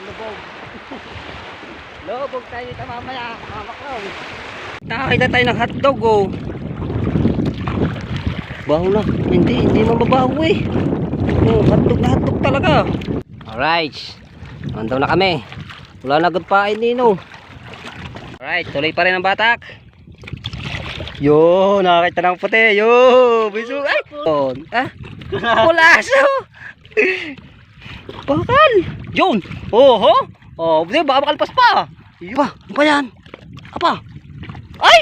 Lubog. Lubog tayo dito mamaya. Mamaklaw. Nakakita tayo ng hotdog oh. Baho na. Hindi mababaho eh. Oh, hotdog na hotdog talaga. Alright. Nandun na kami. Wala na agad pain nino. Alright, tuloy pa rin ang batak. Yo, nakakita ng puti. Yo, bisu. Ay! Ah, pulaso. Bakal. Yun. Oho. Oh, di baka makalpas pa. Iba, ano ba yan? Apa? Ay!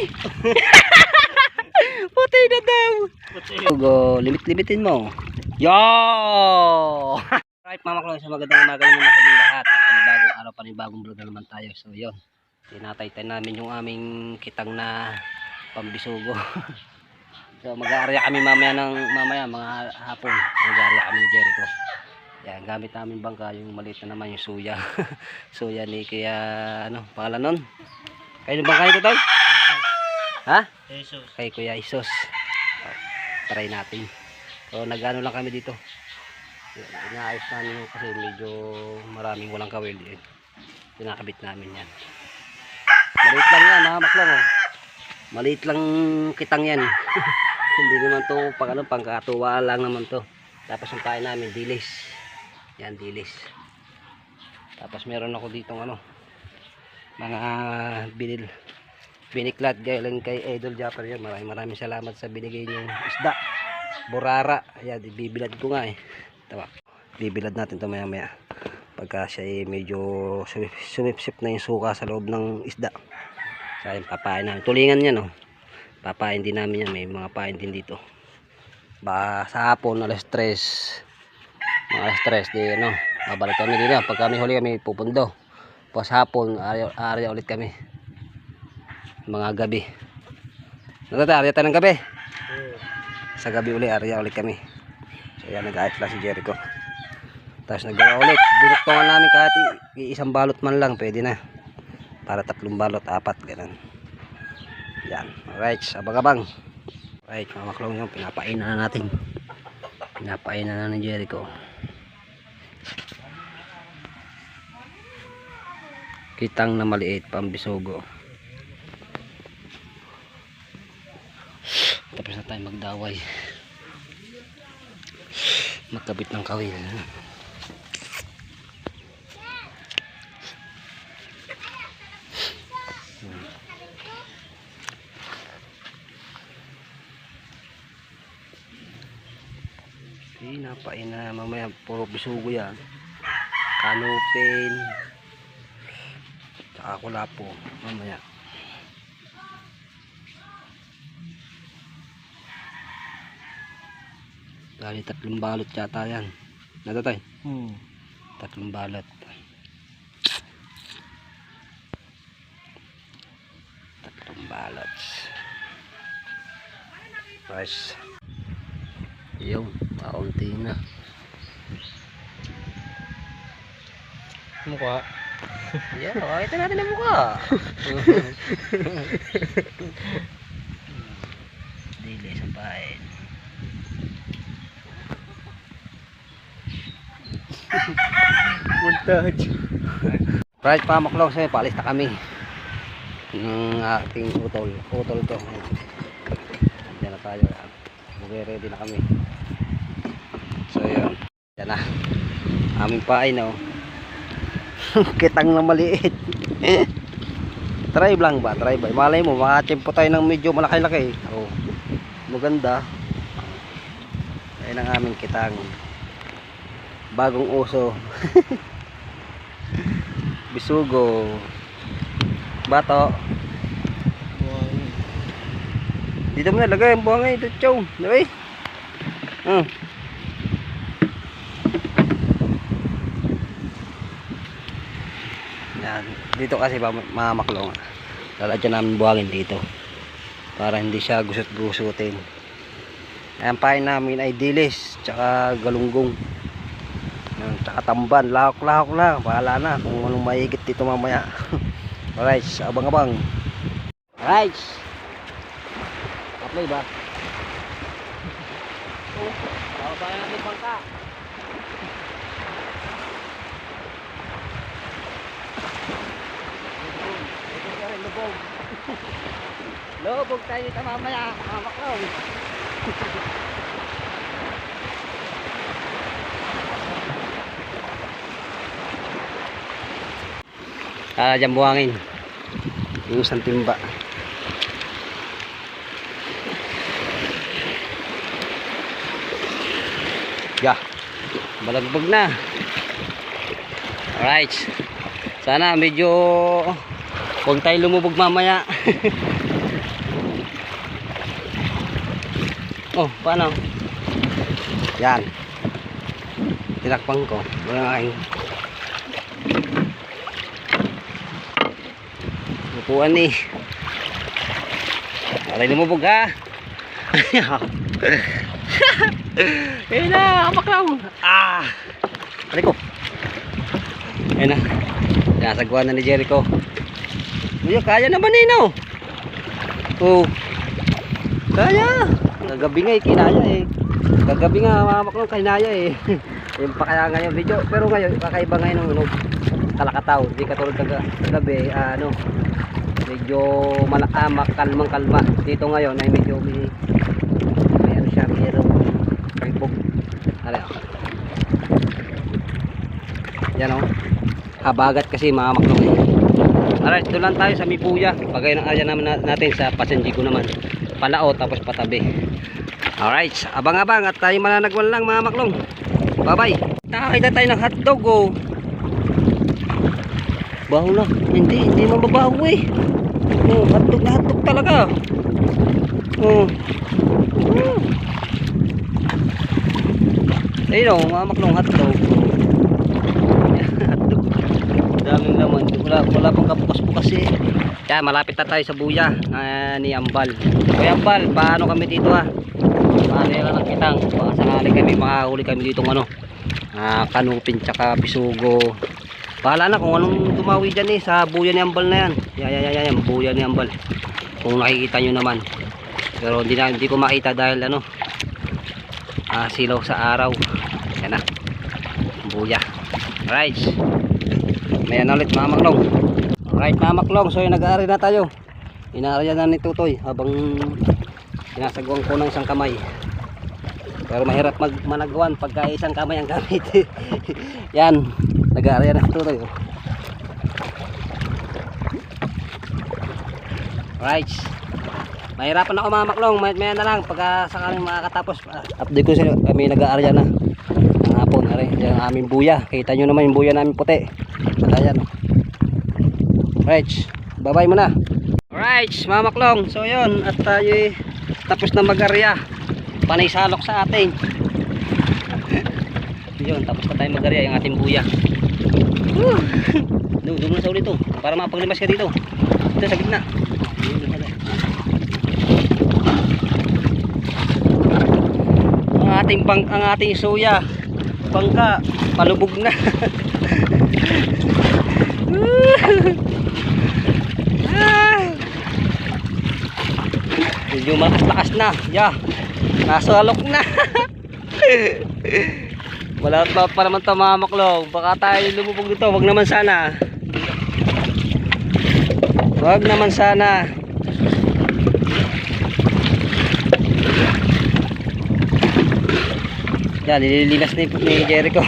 Puti na daw. Go, limit-limitin mo. Yo! Right, Mama Chloe, sa magandang umaga naman sa inyong lahat. At panibagong araw, panibagong vlog na naman tayo. So, yun. Tinatay namin yung aming kitang na pambisugo. So, mag-aarya kami mamaya mga hapon. Mag-aarya kami ni Jericho. Yan, gamit namin bangka yung maliit na naman yung suya. Suya ni kaya, ano, pangalan nun? Kayo yung bangka nito tayo? Ha? Jesus. Kay Kuya Isos. Try natin. So, nag-ano lang kami dito. Inaayos namin kasi medyo maraming walang kawil. Pinakabit namin yan. Maliit lang yan, hamak lang oh. Maliit lang kitang yan. Hindi naman to pangkatuwa lang naman to. Tapos yung pain namin dilis. Yan dilis. Tapos meron ako dito mga biniklat galing kay Idol Japper yan. Maraming salamat sa binigay niyong isda. Burara. Ayan, bibilad ko nga eh. Tawa. Bibilad natin ito maya maya. Pagka siya medyo sumipsip na yung suka sa loob ng isda. So ayun, papain namin. Tulingan yan oh. Papain din namin yan. May mga pain din dito. Ba sa hapon alas 3. Mga alas 3 di ano. Babalik kami dito. Pag kami huli kami pupundo. Pag hapon area ulit kami. Mga gabi. Area tayo ng gabi. Sa gabi ulit area ulit kami. So yan, nag-ayos lang si Jericho. Tapos nagawa ulit. Dinuktungan namin kahit isang balot man lang pwede na. Para 3 balot, 4 ganun. Yan. Alright, abang-abang. Alright, Mama Chloe, yung pinapainan na natin. Pinapainan na ni Jericho. Kitang na maliit, pambisugo. Tapos na tayo magdaway. Magkabit ng kawil. Napain na mamaya puro bisugo yan. Kanupin tsaka kulapo mamaya. Dali 3 balot yata yan. Natatay? 3 balot. 3 balot. Rice. Yung paunti na. Mukha. Yan, ito natin ang mukha. Dili sa pain. Montage. Right, Mama Chloe, paalis na kami ng ating utol to. Diyan na tayo. Ready na kami. So yun. Yan na. Aming pain oh. Kitang na maliit. Try lang ba? Try ba? Malay mo, makachimpo tayo ng medyo malaki-laki. Oh. Maganda. Ayan ang aming kitang. Bagong uso. Bisugo. Bato. Dito mo nalagay ang buhangay ito, chow. Diba? Yan. Dito kasi mamaklong. Lalagyan namin buhangin dito. Para hindi siya gusot-gusutin. Ayan, pain namin ay dilis. Tsaka galunggong. Yan, tsaka tamban. Lahok-lahok lang. Bahala na kung anong mahigit dito mamaya. Alright, abang-abang. Alright. Play ba? Oh, bababa natin bangka. Lubog tayo dito mamaya. Mamaklong. Dyan buhangin. Yung isang timba. Yeah. Balagbag na. Alright. Sana medyo huwag tayo lumubog mamaya. Oh, paano? Yan. Tinakpang ko. Walang aking upuan eh. Alay lumubog ha. Ayun na, maklaw. Ah. Alay ko. Ayun na. Sinasagwan na ni Jericho. Uy, kaya naman eh no. Oh. Kaya. Kagabi nga eh, kinaya eh. Kagabi nga mamaklong kinaya eh. Yung pa kaya ngayon video. Pero ngayon, kakaiba ngayon ng ano, kalakataw. Hindi katulad kagabi, ano, medyo kalmang-kalma. Dito ngayon ay medyo may ano siya, mayroong kalbog. Alay ako. Yan o. Habagat kasi mamaklong eh. Alright, doon lang tayo sa Mipuya. Pagay ng area naman natin sa Pasenjigo naman. Palao tapos patabi. Alright, abang-abang at tayo mananagwan lang mga maklong. Bye-bye. Nakakita tayo ng hotdog oh. Baho na. Hindi mababaho eh. Oh, hotdog na hotdog talaga. Oh. Ayun oh, mga maklong hotdog. Hotdog. Daming laman. Wala pang kapukas-pukas eh. Kaya malapit na tayo sa buya ni Ambal. Kuya Ambal, paano kami dito ha? Paano nila ng kitang? Baka sakali kami makahuli kami dito ng ano, kanupin tsaka bisugo. Bahala na kung anong tumawi dyan eh sa buya ni Ambal na yan. Yan, buya ni Ambal. Kung nakikita nyo naman. Pero hindi ko makita dahil ano, silaw sa araw. Yan na, buya. Alright, may ano ulit mga maklong. Alright mga maklong, so nag-aari na tayo. Inaarya na ni Tutoy habang sinasagwang ko ng isang kamay. Pero mahirap managwan pagka isang kamay ang gamit. Yan, nag-aarya na si Tutoy oh. Alright, mahirapan ako mga maklong. Maya na lang pagka sakaling makakatapos, update ko sila. Kami nag-aarya na ang hapon. Yan ang aming buya. Kita nyo naman yung buya namin puti. Ayan. Alright, bye-bye muna. Alright, mga maklong. So yun, at tayo tapos na mag-arya. Panay salok sa atin. Yun, tapos na tayo mag-arya yung ating buya. Doon na sa ulit to para mapaglimas ka dito. Ito sa gitna. Ang ating soya bangka palubog na. Medyo malakas na. Yeah. Nasalok na. Wala pa naman ito mga maklong. Baka tayo lumubog dito. Wag naman sana. Wag naman sana. Yan, nililinas ni Jericho.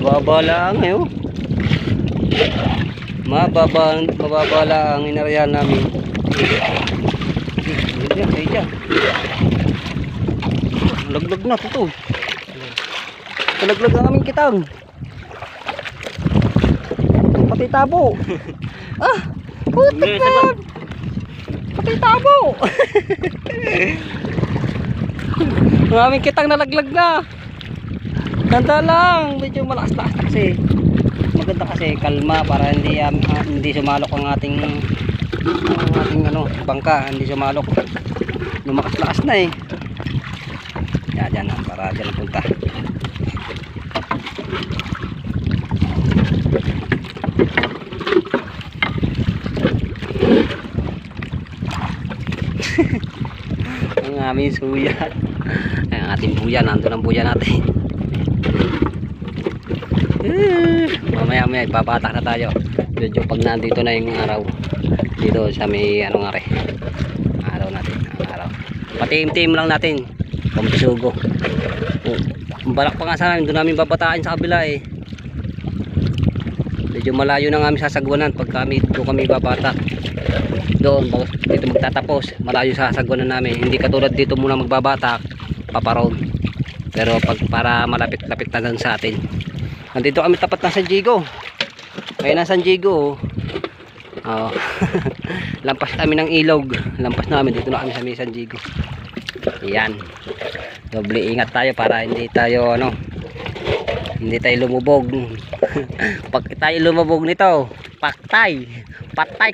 Mababa lang eh. Mababa lang ang inaryahan namin. Diyan. Laglag na ito. Laglag ang aming kitang. Pati tabo. Putik na. Pati tabo. Ang aming kitang nalaglag na. Ganda lang. Medyo malakas-lakas kasi. Maganda kasi kalma para hindi sumalok ang ating ano, bangka. Hindi sumalok. Lumakas-lakas na eh. Dyan na, para dyan punta. Ang aming suya. Ang ating buya, nandun ang buya natin. Mamaya ipapatak na tayo. Medyo pag nandito na yung araw. dito sa may ano nga rin araw natin, ang araw patiim-tiim lang natin pambisugo. Balak pa nga sana doon namin babataan sa kabila eh, medyo malayo na nga kami sasagwanan pag kami doon kami babatak doon dito magtatapos, malayo sa sasagwanan namin, hindi katulad dito muna magbabatak paparoon, pero pag para malapit-lapit na lang sa atin. Nandito kami tapat ng San Diego, kaya na San Diego oh. Lampas kami ng ilog, lampas namin dito na kami sa may San Diego. Yan, doble ingat tayo para hindi tayo hindi tayo lumubog. Pag tayo lumubog nito, patay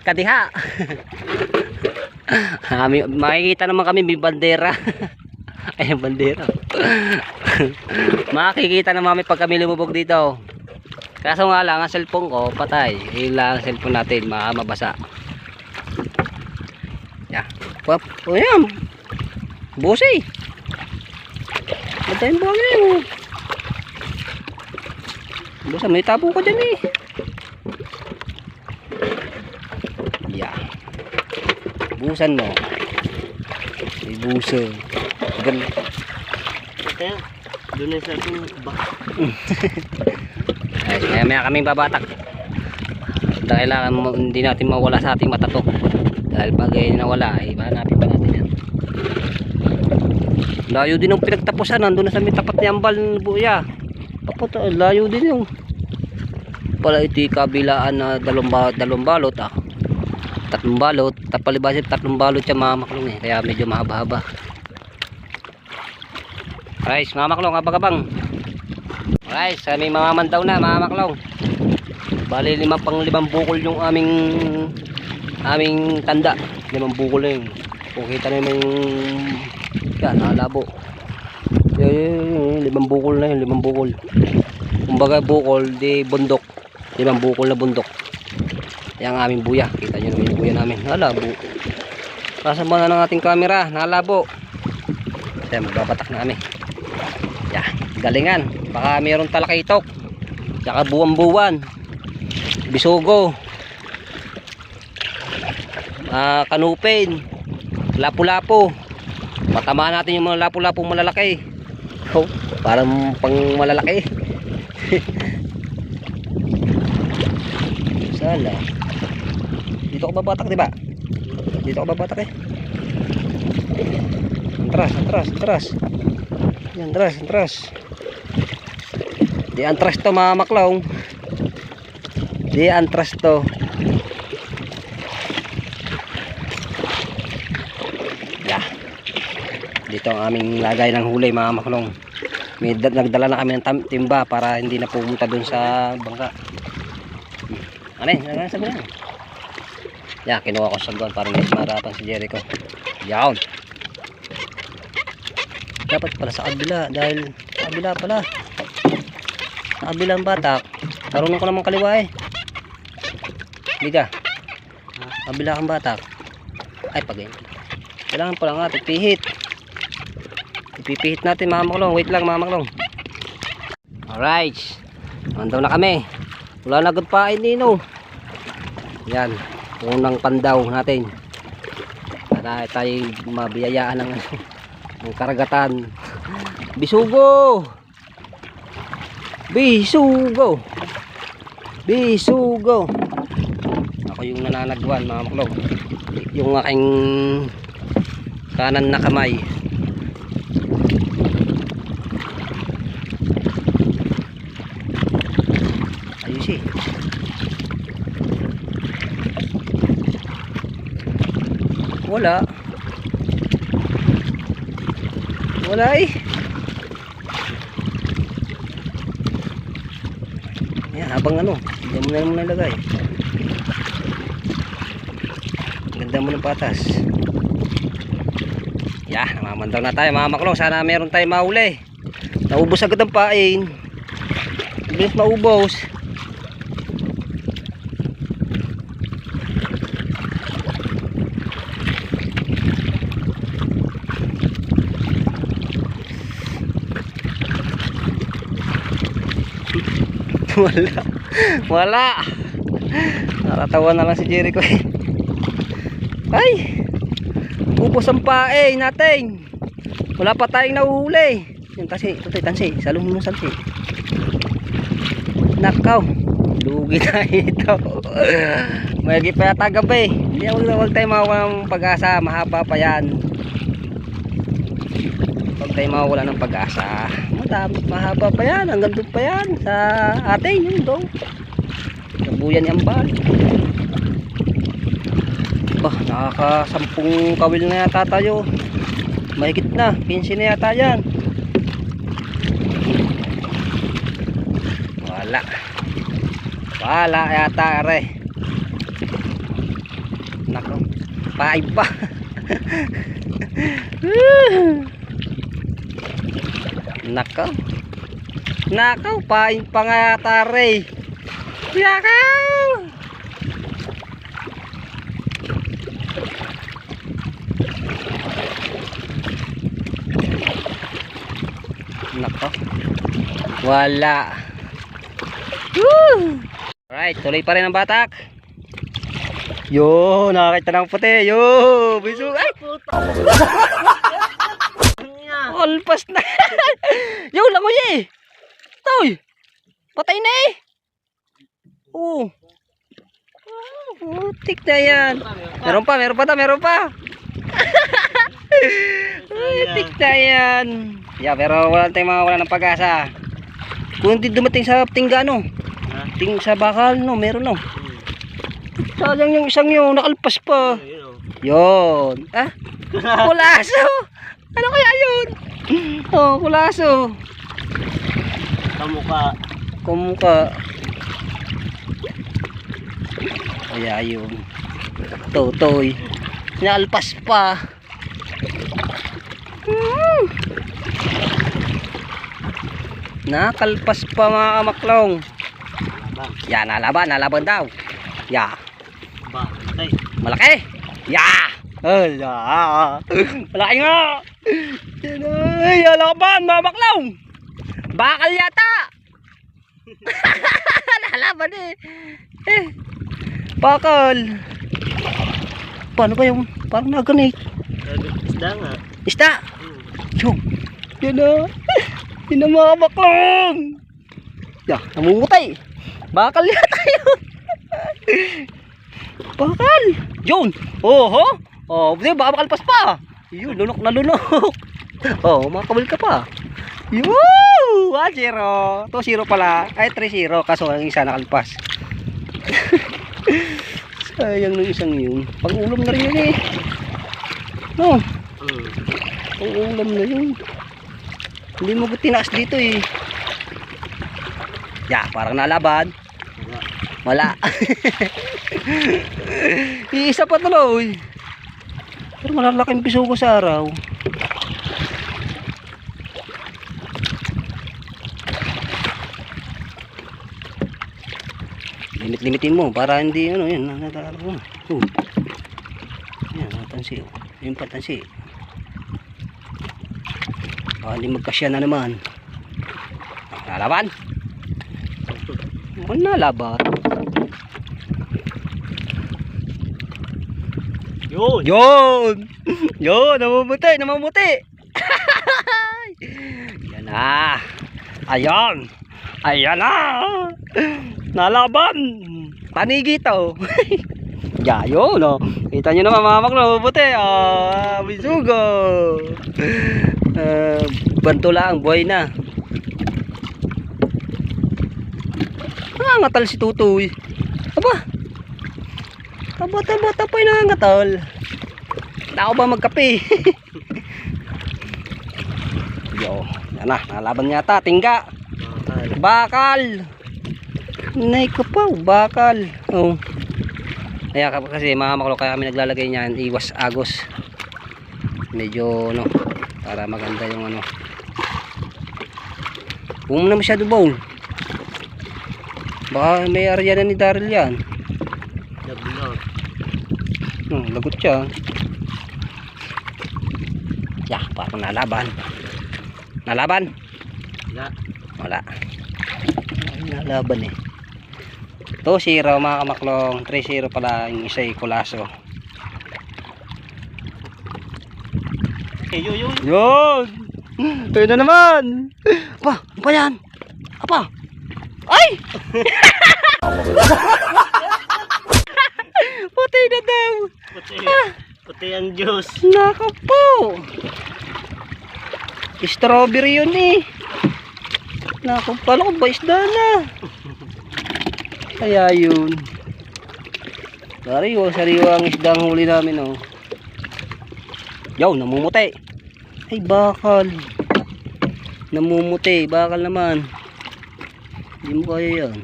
kadiha. Makikita naman kami may bandera. Ay, bandera. Makikita naman kami pag kami lumubog dito. Kaso nga lang ang cellphone ko patay, ilang cellphone natin mabasa. Yeah. Oh yan, busi. Matayin buwan na yun. Busa, may tabo ko dyan eh. Yeah. Busan mo. May busa. Ganun. Kaya, doon na sa ating bak. Ay, maya kaming babatak. Dahil hindi natin mawala sa ating mata to. Dahil pag nawala, ay hanapin pa natin yan. Layo din ang pinagtapusan. Nandun na sa may tapat ni Ambal Buya. Layo din yung pala ito kabilaan na dalawang balot tatlong balot, tapalibasip tatlong balot siya mamaklong eh, kaya medyo mahaba-haba. Guys, mamaklong abang-abang. Guys, kami mamamandaw na mamaklong. Bali 5 bukol yung aming tanda, 5 bukol na yun. Kung kita na yung yan, nalabo. 5 bukol na yun, 5 bukol. Kumbaga bukol, di bundok. 5 bukol na bundok. Yan ang aming buya. Kita nyo naman yung buya namin. Nalabo. Kasama na ng ating camera. Nalabo. Kaya magbabatak na kami. Yan. Galingan. Baka mayroong talakitok. Tsaka buwan-buwan. Bisugo. Kanupin. Lapu-lapu. Matamaan natin yung mga lapu-lapu malalaki. Oh, parang pang malalaki. Sala. Dito ako babatak, di ba? Dito ako babatak eh. Atras. Yan, atras. Di antras to mga maklong. Di antras to. Yeah. Dito ang aming lagay ng huli mga maklong. May nagdala na kami ng timba para hindi na pumunta dun sa bangka. Ano eh, sabi na. Yeah, kinuha ko sa doon para mas maharapan si Jericho. Yawn. Dapat pala sa kabila dahil sa kabila pala. Sa kabilang batak. Marunong ko naman kaliwa eh. Liga. Kabila kang batak. Ay, pag kailangan pala nga pipihit. Ipipihit natin mga maklong. Wait lang mga maklong. Alright. Mandaw na kami. Wala na agad pa nino. Yan. Unang pandaw natin. Para tayo mabiyayaan ng karagatan. Bisugo. Ako yung nananagwan mga maklong. Yung aking kanan na kamay. Ayos eh. Wala eh. Yan, habang diyan mo na naman nalagay. Ganda mo ng patas. Yeah, namamandaw na tayo mga maklong. Sana meron tayong mahuli. Naubos agad ang pain. Bilis maubos. Wala. Nakatawa na lang si Jericho eh. Ay! Ubos ang pae natin. Wala pa tayong nahuhuli. Yung tansi, ito tansi. Salong mo tansi. Nakaw. Lugi tayo ito. Mayagi pa yata gabi. Hindi, huwag tayo mawawala ng pag-asa. Mahaba pa yan. Huwag tayo mawawala ng pag-asa. Madami, mahaba pa yan. Hanggang doon pa yan. Sa atin, yun doon. Nabuyan yung bal. Bah, nakaka-10 kawil na yata tayo. Mahigit na. 15 na yata yan. Wala yata are. Nako, paib pa. Nako, paib pa nga yata are. Yakaw. Nako, wala. Woo! Alright, tuloy pa rin ang batak. Yo, nakakita ng puti. Yo, bisu. Ay! Alpas na. Yo, langoy eh. Toy. Patay na eh. Oh. Putik na yan. Meron pa. Putik na yan. Yeah, pero wala tayong mawawala ng pag-asa. Kung hindi dumating sa tinggano. Ting sa bakal no, meron no. Sayang yung isang yun, nakalpas pa. Yun. Ah? Kulaso. Ano kaya yun? Oh, kulaso. Kamuka. Kaya yun. Totoy. Nakalpas pa. Nakalpas pa mga kamaklong. Yan, nalaban daw. Ya. Malaki. Ya. Hala. Malaki nga. Ay, nalaban mga kamaklong. Bakal yata. Nalaban eh. Bakal. Paano ba yung parang naganik? Isda nga. Isda. Yung. Yan na. Yan na mga kamaklong. Ya, namumutay. Bakal yata yun. Bakal. Yun. Oho. Oh, baka makalpas pa. Yun, lunok na lunok. Oh, makawil ka pa. Yun. 1-0. 2-0 pala. Ay, 3-0. Kaso ang isa nakalpas. Sayang ng isang yun. Pang-ulam na rin yun eh. No. Pang-ulam na yun. Hindi mo tinaas dito eh. Ya, parang nalaban. Wala. Iisa pa tuloy. Pero malalaking piso ko sa araw. Limit-limitin mo para hindi ano yan. Yan, tansi. Yung patansi. Hindi magkasya na naman. Nalaban. Nalaban. Yun. Namumuti. Yan na. Ayan na. Nalaban. Panigi to. Yayo no. Kita nyo naman mga maklo. Namumuti. Bisugo. Banto lang. Buhay na. Nangangatal si Tutoy. Aba. Taba pa yung nangangatal. Na ako ba magkape? Yo, yan na, nalaban yata. Tingga. Bakal. Nay ko pa, bakal. Oh. Kaya kasi mga maklo, kaya kami naglalagay niyan, iwas agos. Medyo no, para maganda yung ano. Huwag mo na masyado bowl. Baka may area na ni Daryl yan. Lagot siya. Ya, parang nalaban. Wala. Nalaban eh. 2-0 mga kamaklong. 3-0 pala yung isa kulaso. Yun. Yun! Ayun na naman! Apa! Ano ba yan? Apa! Ay! Puti na daw! Puti ang Diyos. Nako po! Strawberry yun eh. Nako, pala ko ba isda na? Kaya yun. Sariwa ang isda ang huli namin oh. Yaw, namumuti. Ay bakal. Namumuti, bakal naman. Hindi mo kaya yan.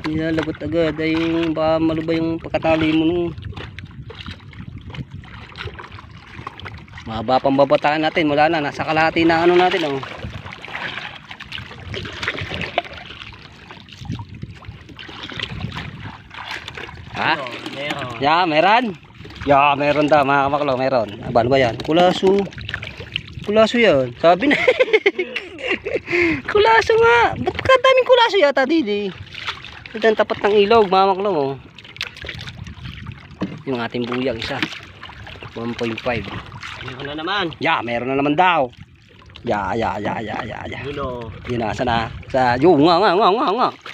Nilalagot agad ay yung baka malubay yung pagkatali mo nung. Mahaba pang babataan natin, wala na, nasa kalahati na ano natin oh. Ha? Meron. Ya, meron. Ya, meron daw mga kamaklo, meron. Ano ba yan? Kulaso. Kulaso yan. Sabi na. Kulaso nga. Ba't kadaming kulaso yata dito? Ito ang tapat ng ilog, mga kamaklo mo. Yung ating buyang isa. 1.5. Meron na naman. Ya, meron na naman daw. Ya. Yun o. Yun na, sana. Sa, yung nga.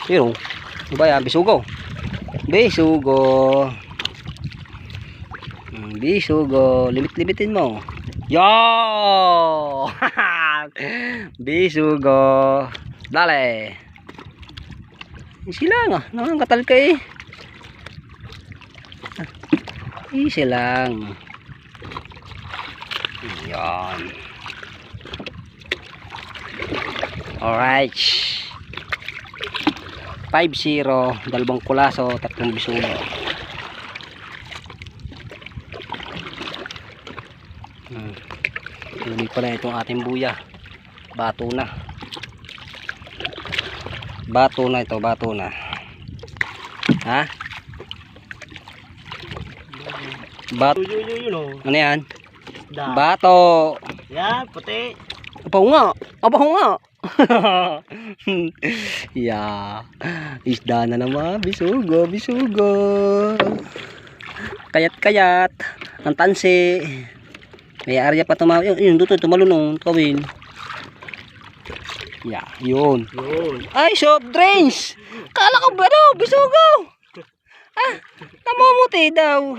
Pero, ano ba yan? Bisugo. Bisugo. Bisugo. Limit-limitin mo. Yo! Bisugo. Dale. Sila nga. Nakakatal ka eh. Easy lang. Yan. Alright. 5-0. Dalawang kulaso. 3 bisugo. Huli pa na itong ating buya. Bato na. Bato na ito. Bato na. Ha? Bato. Yun o. Ano yan? Da. Bato. Yan, puti. Abaho nga. Abaho nga. Yeah. Isda na naman. Bisugo. Kayat-kayat. Ang tansi. May area pa tumaw. Yun, doon tumalunong. Kawin. Yeah, yun. Ay, soft drinks. Kala ko ba daw? Bisugo. Ah, namumuti daw.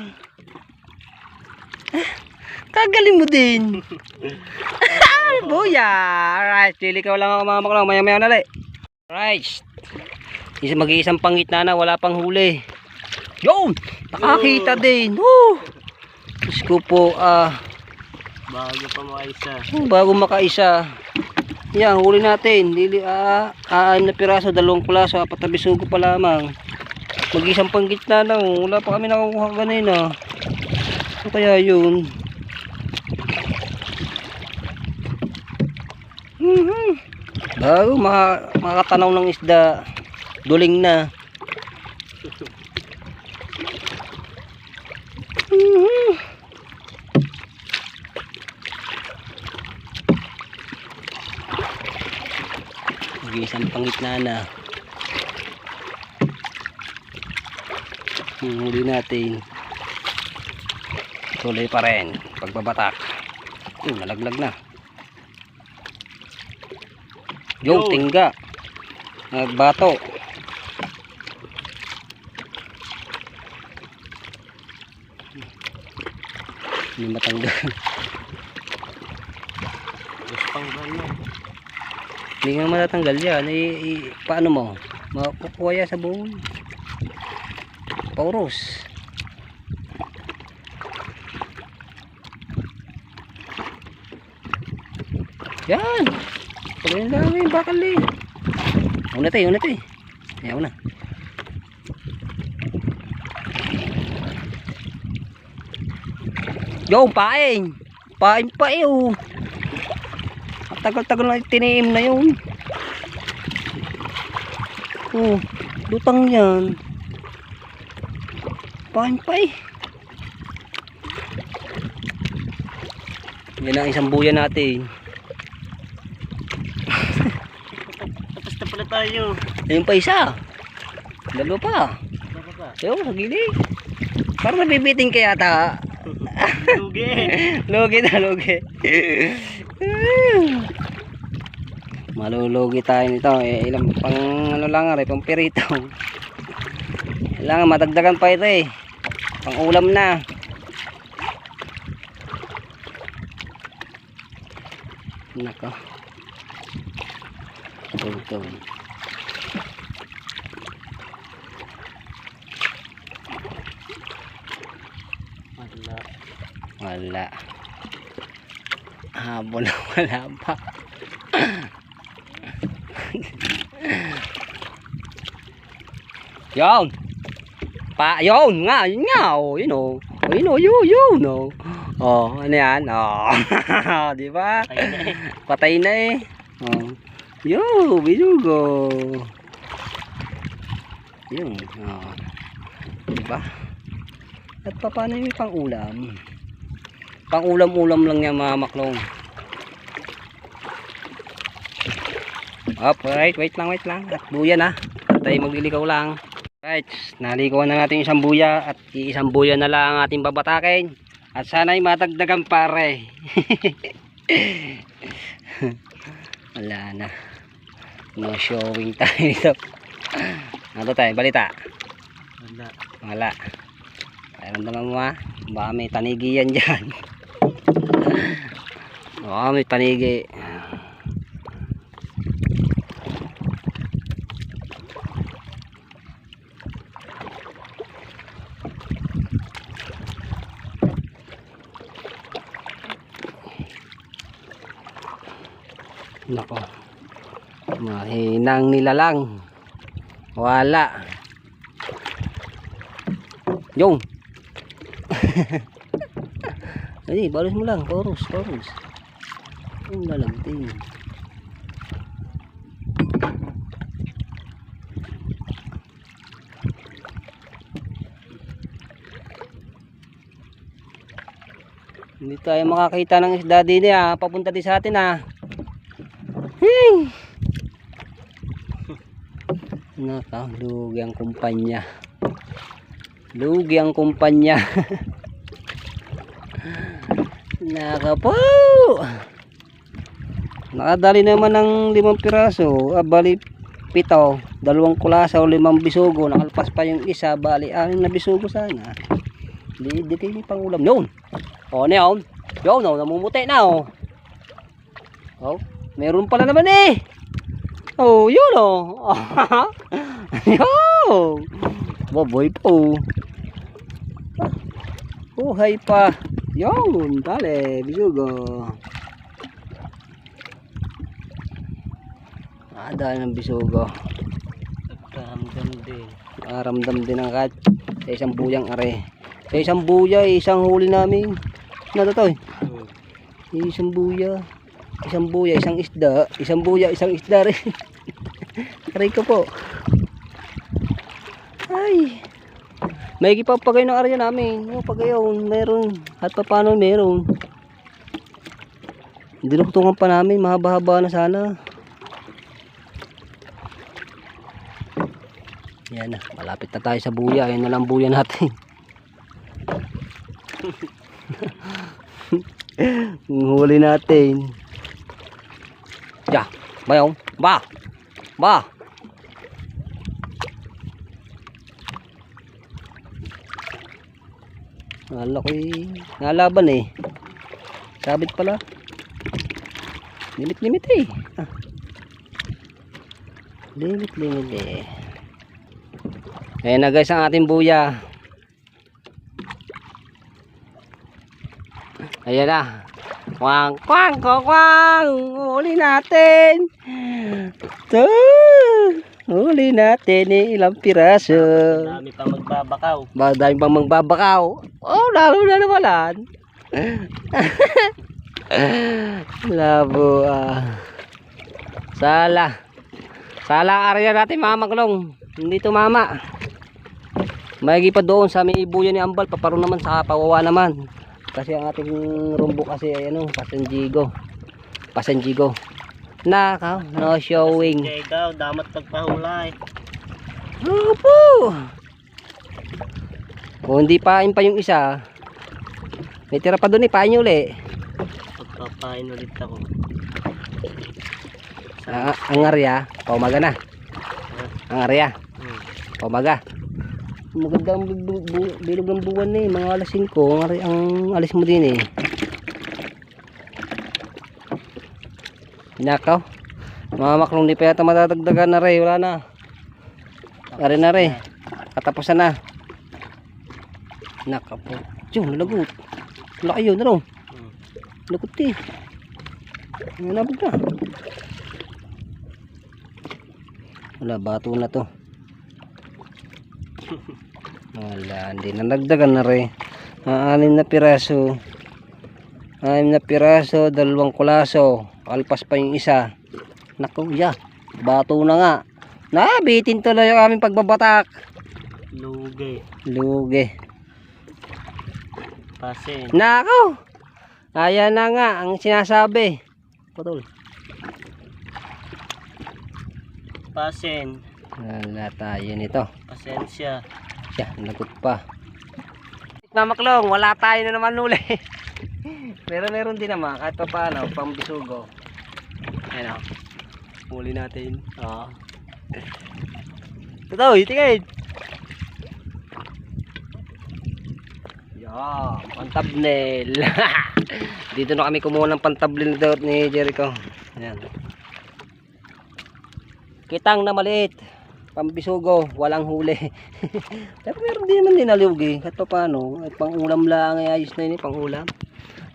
Kagaling mo din. Buya. Alright, pili ka lang ako mga makulang. Maya-maya na ulit. Alright. Mag-iisang pangitna na. Wala pang huli. Yun! Nakakita din. Woo! Diyos ko po. Bago pa makaisa. Bago makaisa. Yan, huli natin. Aam na piraso, 2 kulaso, 4 na bisugo pa lamang. Mag-isang panggitna na. Wala pa kami nakukuha ganina. Ano kaya yun? Bago makakatanaw ng isda, duling na. Isang pangitna na. Huli natin. Tuloy pa rin pagbabatak. Nalaglag na. Yung tingga. Nagbato. Hindi matanggal. Hindi nga matatanggal yan. Paano mo? Makukuha yan sa buong. Pauros. Yan. Pagawin lang yung bakal eh. Una tayo. Ayaw na. Yo, paing. Paing pa eh oh. Tagal-tagal na tiniim na yun. Oh, lutang yan. Paing pa eh. Yan ang isang buya natin. Tapos na pala tayo. Ayun pa isa. 2 pa. Ayun, sa gilid. Parang nabibiting ka yata. Lugi. Lugi na, lugi. Malulugi tayo nito. Ilang pang ano lang are, pang pirito. Kailangan madagdagan pa ito eh. Pang ulam na. Nako. Ito. Wala. Habol na wala pa. Yon. Yon nga, yun nga. Oh, yun oh. Oh, yun oh. Oh, ano yan? Oh. Di ba? Patay na eh. Oh. Yo, binugo. Yun. Oh. Di ba? At paano yung pang-ulam? Pang-ulam-ulam lang yan mga maklong. Up, right, wait lang. At buya na. At tayo magliligaw lang. Right, naligawan na natin isang buya at isang buya na lang ang ating babatakin. At sana'y matagdagan pare. Wala na. No showing tayo dito. Ano tayo, balita? Wala. Pakiramdaman mo ha. Baka may tanigi yan dyan. Baka may tanigi. Nako. Mahinang nilalang. Wala. Yung. Ay, balos mo lang. Chorus. Ang lalamting. Hindi tayo makakita ng isda din ha. Papunta din sa atin ha. Naka, lugi ang kumpanya. Naka po. Nakadali naman ng 5 piraso. Bali 7. 2 kulasa o 5 bisugo. Nakalpas pa yung isa. Bali 6 na bisugo sana. Di kayo pang ulam. Yun. O na yun. Yun o. Namumuti na o. Oh. Meron pala naman eh. Oh, yun o. Yo. Baboy po. Buhay pa. Yun. Dale. Bisugo. Dahil ng bisugo. Ramdam din ang kat. Sa isang buyang are. Sa isang buya, isang huli namin. Ano to? Isang buya. Isang isda. Isang buya, isang isda rin. Aray ko po. Ay. May ipapagay ng area namin. O, pagayon, meron. At paano meron. Dinuktungan pa namin. Mahaba-haba na sana. Yan na. Malapit na tayo sa buya. Yan na lang buya natin. Huli natin. Ya, bayong. Ba. Malaki. Nalaban eh. Sabit pala. Limit eh. Limit eh. Ayan na guys ang ating buya. Ayan na. Kwang. Huli natin. Huli natin eh. Ilang piraso. Dami pa magbabakaw. Dami pang magbabakaw. Oh, lalo na nawalan. Labo Sala ang area natin mga maglong. Hindi tumama. Mayagi pa doon sa may buya ni Ambal. Paparoon naman sa pawawa naman. Kasi ang ating rumbo kasi ay ano, Pasanjigo. Nakaw, no showing. Ikaw, damat pagpahulay. Opo. Kung hindi pain pa yung isa, May tira pa doon eh, pain nyo uli. Pagpapain ulit ako. Ang area, paumaga na. Ang area, paumaga. Maganda ang bilog ng buwan eh, mga alas 5, ang alis mo din eh. Nakaw. Mga maklong di pa yata matadagdagan na rin, wala na. Ari na rin. Katapusan na. Nakaw po. Diyo, nalagot. Wala kayo na rin. Lagot eh. Nalabog na. Wala, bato na to. Wala, hindi na nagdagan na rin. 6 na piraso. 6 na piraso, 2 kulaso. Alpas pa yung isa. Naku, ya. Bato na nga. Nabitin tuloy yung aming pagbabatak. Lugi. Lugi. Pasin. Naku. Ayan na nga ang sinasabi. Putol. Pasin. Wala tayo nito. Pasensya. Siya, nagot pa. Mamaklong, wala tayo na naman uli. Pero meron din naman, kahit pa paano, pambisugo. Ayan o. Huli natin. Oo. Totoo, itingin. Yan, pantabnel. Dito na kami kumuha ng pantabnel ni Jericho. Ayan. Kitang na maliit. Pambisugo, walang huli. Pero meron din naman dinalugi. Kahit pa paano, ay pang ulam lang, ay ayos na yun, pang ulam.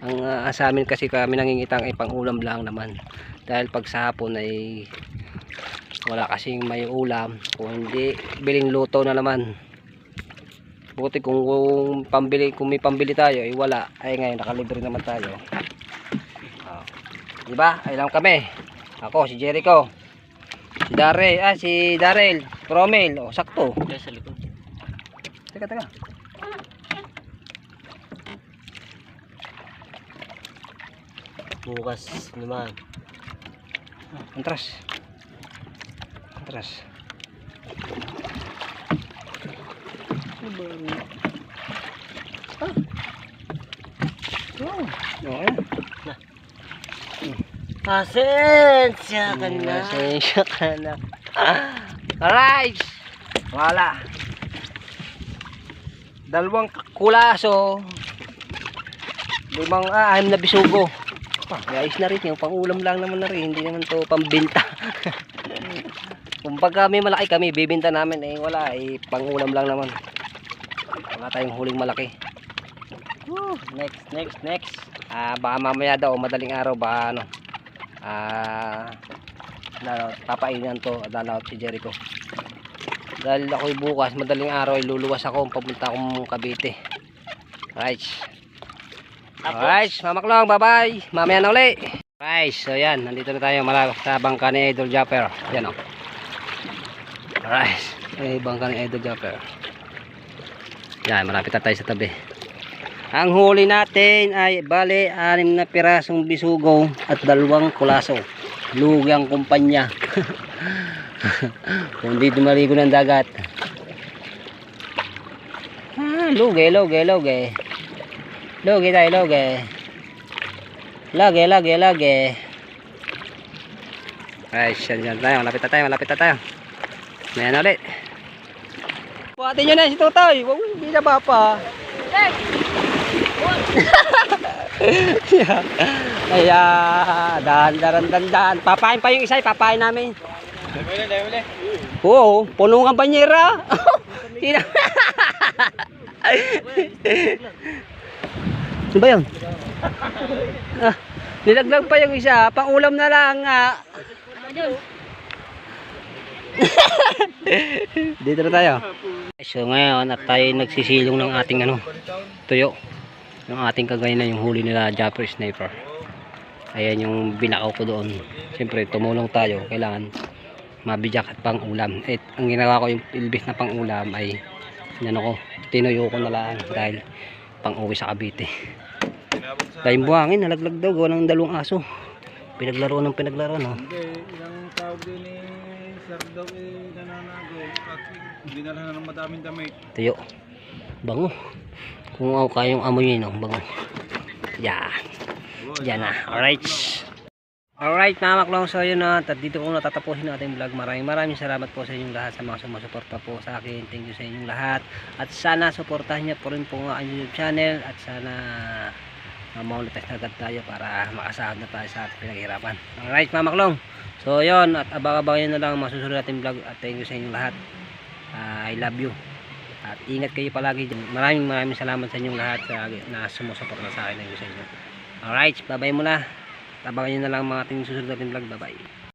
Ang sa amin kasi kami nangingitang ay pang ulam lang naman. Dahil pag sa hapon ay wala kasing may ulam. Kung hindi, biling luto na naman. Buti kung may pambili tayo, ay wala. Ay ngayon, nakalibre naman tayo. Diba? Ay lang kami. Ako, si Jericho. Si Darrell, Promel, oh, sakto. Kaya sa likod. Teka. Bukas naman. Antras. Okay. Pasensya ka na. Pasensya ka na. Alright. Wala. 2 kulaso. 6 na bisugo. Ayos na rin yung pang-ulam lang naman na rin. Hindi naman to pambenta. Kung pagka may malaki kami, bibenta namin. Eh wala, pang-ulam lang naman. Wala tayong huling malaki. Next. Baka mamaya daw, madaling araw, baka ano. Papainan to, dalaw si Jericho. Dahil ako'y bukas, madaling araw, luluwas ako. Papunta akong Cavite. Alright, mamaklong, bye-bye. Mamaya na uli. Alright, so yan, nandito na tayo malapit sa bangka ni Idol Japper. Yan o. Alright, bangka ni Idol Japper. Yan, malapit na tayo sa tabi. Ang huli natin ay bale 6 na pirasong bisugo at 2 kulaso. Lugang kumpanya. Kung di dumaligo ng dagat. Lugi. Loge tayo, loge. Ay, siyan tayo. Malapit na tayo. May na ulit. Buhatin nyo na si Tutoy. Hindi na ba pa? Ay, dahan. Papain pa yung isa. Papain namin. Dahil. Oo, punong ang banyera. Ano ba yun? Nilaglag pa yung isa. Pang-ulam na lang. Dito na tayo. So ngayon at tayo nagsisilong ng ating tuyo. Yung ating kagaya na yung huli nila Japper Sniper. Ayan yung binakaw ko doon. Siyempre tumulong tayo. Kailangan mabijak at pang-ulam. At ang ginawa ko yung ilbis na pang-ulam ay tinuyo ko na lang dahil pang-uwi sa Cavite. Dahil buhangin, nalaglag daw gawa ng 2 aso. Pinaglaro. Hindi, ilang tawag din sir daw nananago at dinala na ng madaming damit. Tuyo. Bango. Kung ako kayong amoy yun, bango. Yeah. Yan na. Alright. Alright mga maklong, so yun na, at dito ko natatapusin ang ating vlog. Maraming salamat po sa inyong lahat, sa mga sumusuporta po sa akin. Thank you sa inyong lahat. At sana suportahan niyo po rin po ang YouTube channel, at sana ma-monetize na agad tayo para makasahod na tayo sa ating pinaghirapan. Alright mga maklong, so yun, at abang-abangan nyo na lang ang masusunod nating vlog. At thank you sa inyong lahat. I love you. At ingat kayo palagi dyan. Maraming salamat sa inyong lahat na sumusuporta sa akin. Thank you sa inyo. Alright, bye bye muna. Tabangan nyo na lang mga ating susunod natin vlog. Bye bye.